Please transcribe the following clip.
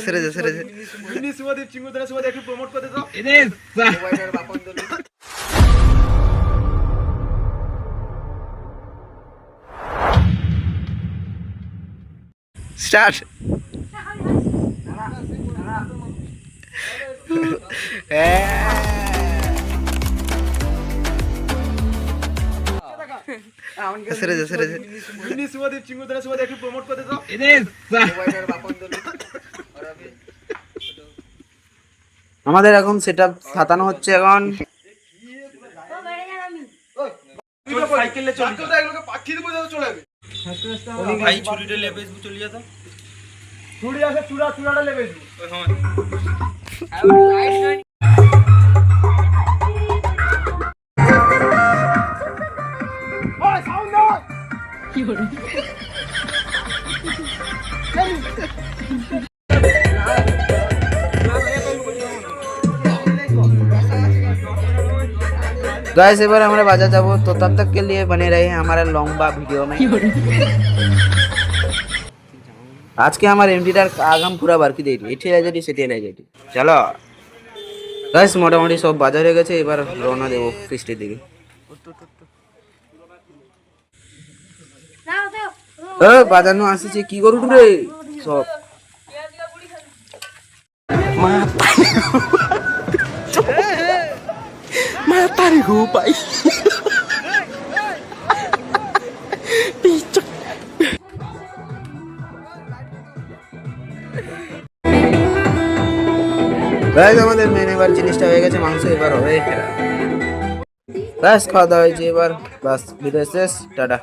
সরে যা মিনি শুভদীপ চিঙ্গুদারা শুভদীপ একটু প্রমোট করতে দাও। স্টার্ট। সরে যা মিনি শুভদীপ চিঙ্গুদারা শুভদীপ একটু প্রমোট করতে দাও। আমাদের এখন সেটআপ সাতানো হচ্ছে এখন। সাইকেলে চল তো এগুলোকে পাঠিয়ে দেবো যাতে চলে যাবে। ভাই ছুরিটা লেবে চলে যা তো। ছুরি আছে চূড়াটা লেবে দেবো। ওই সাউন্ড দাও। কি হলো? गाइस एक बार हमारे बाजार जाबो तो तब तक के लिए बने रहे हमारे लंबा वीडियो में। आज के हमारे एमडीटार आगाम पूरा बार की दे रही एठी लाइजेटी सेटी लाइजेटी चलो गाइस मोटामुटी सब बाजार হয়ে গেছে এবার রওনা দেব ফিস্টের দিকে। এ বাজার নো আসছে কি করু রে সব Matari ko pa. Pichak. Guys আমাদের মেন এবার জিনিসটা হয়ে গেছে মাংস এবার হবে খেলা। বাস খাওয়া দাওয়া হয়েছে এবার বাস বিদায় শেষ টাটা।